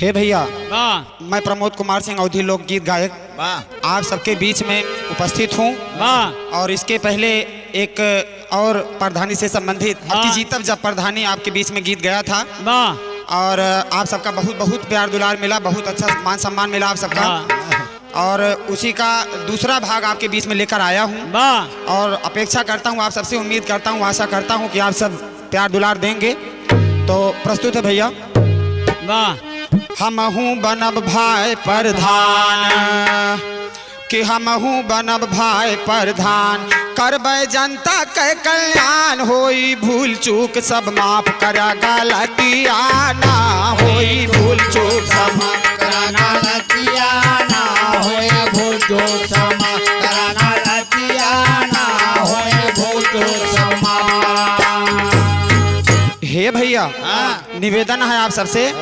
हे भैया, वाह मैं प्रमोद कुमार सिंह अवधी लोकगीत गायक वाह आप सबके बीच में उपस्थित हूँ। वाह और इसके पहले एक और प्रधानी से संबंधित आपकी जीतब जब प्रधानी आपके बीच में गीत गया था वाह और आप सबका बहुत बहुत प्यार दुलार मिला, बहुत अच्छा मान सम्मान मिला आप सबका। और उसी का दूसरा भाग आपके बीच में लेकर आया हूँ वाह और अपेक्षा करता हूँ, आप सबसे उम्मीद करता हूँ, आशा करता हूँ कि आप सब प्यार दुलार देंगे। तो प्रस्तुत है भैया। वाह हमहूँ बनब भाई प्रधान कि हमहूँ बनब भाई प्रधान, करबै जनता के कल्याण, होई भूल चूक सब माफ करा, गलतिया ना होई भूल चूक सब माफ कराना लतिया ना होए भूल चूक क्षमा कराना लतिया ना होए भूल चूक क्षमा। हे भैया, निवेदन है आप सबसे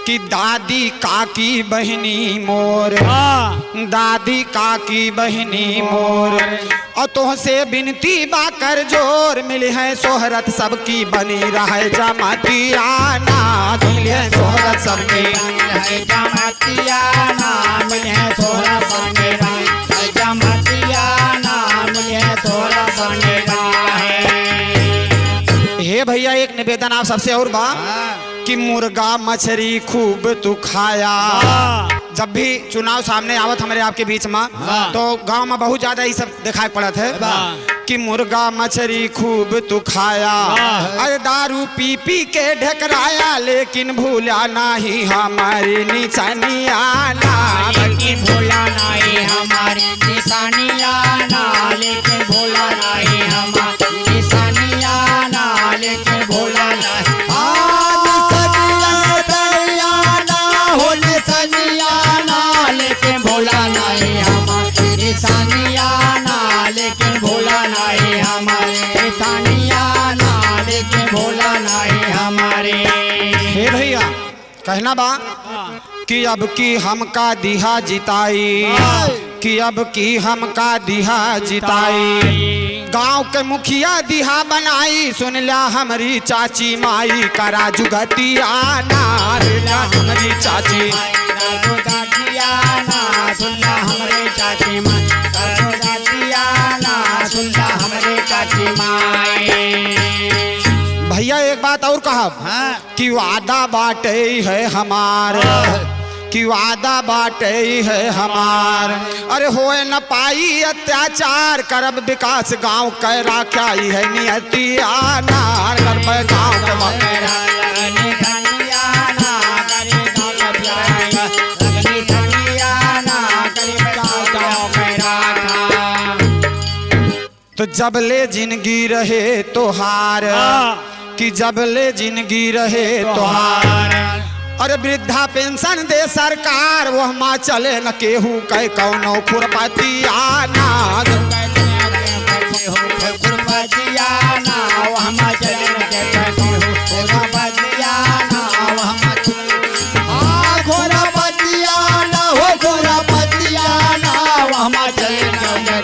कि दादी काकी बहनी मोर, दादी काकी बहनी मोर, और तुहसे बिनती बा कर जोर, मिली है सोहरत सबकी बनी रहे जमातिया ना, मिली है सोहरत सबकी है जमातिया ना मिले थोड़ा बने रहे जमातिया ना मिले थोड़ा बने रहे। हे भैया, एक निवेदन आप सबसे और बा कि मुर्गा मछली खूब तू खाया। जब भी चुनाव सामने आवत हमारे आपके बीच में तो गांव में बहुत ज्यादा ये सब दिखाई पड़त है कि मुर्गा मछली खूब तू खाया, अरे दारू पी पी के ढकराया, लेकिन भूला नहीं हमारी निशानिया ना, लेकिन भूला नहीं हमारी निशानिया ना, लेकिन भूला नहीं हमारी निशानिया ना, लेकिन भूला नहीं लेकिन भोला नहीं हमारे निशानिया ना, लेकिन भोला नहीं हमारे निशानिया ना, लेकिन भोला नहीं हमारे। हे भैया, कहना बा कि अब की हमका दिहा जिताई, कि अब की हमका दिहा जिताई, गांव के मुखिया दिहा बनाई, सुन ला हमारी चाची माई करा जुगतिया ना, हमारी चाची सुनना हमारे चाची माँ, सुनना हमारे चाची माँ। भैया एक बात और कहा कि वादा बाटे है हमार, कि वादा बाटे है हमार, अरे होए न पाई अत्याचार, करब विकास गांव के राख्याई है नियतिया ना, करब गांव के तो जबले जिंदगी रहे तोहार, कि जबले जिंदगी रहे तोहार, अरे वृद्धा पेंशन दे सरकार, वो हम चले न केहू कह कौनो खुरपतिया ना, खुरपतिया ना वो हम चले न खुरपतिया ना वो हम खुरपतिया ना हो खुरपतिया ना वो हम चले न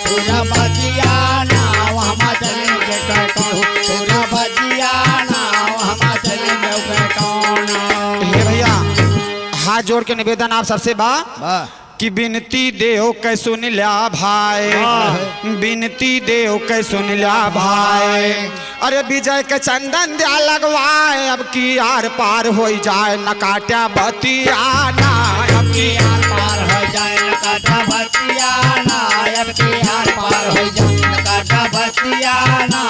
खुरपतिया ना वो हम चले न खुरपतिया ना वो हम चले न। हे भैया, हाथ जोड़ के निवेदन आप सबसे बा कि बिनती देव के सुन लिया भाई, बिनती देव के सुन लिया भाई, अरे विजय के चंदन दिया लगवाए, अब की आर पार हो जाए न काट्या बतिया ना, अब की आर पार हो जाए न काटा बतिया ना, अब की आर पार हो जाए न काटा बतिया ना,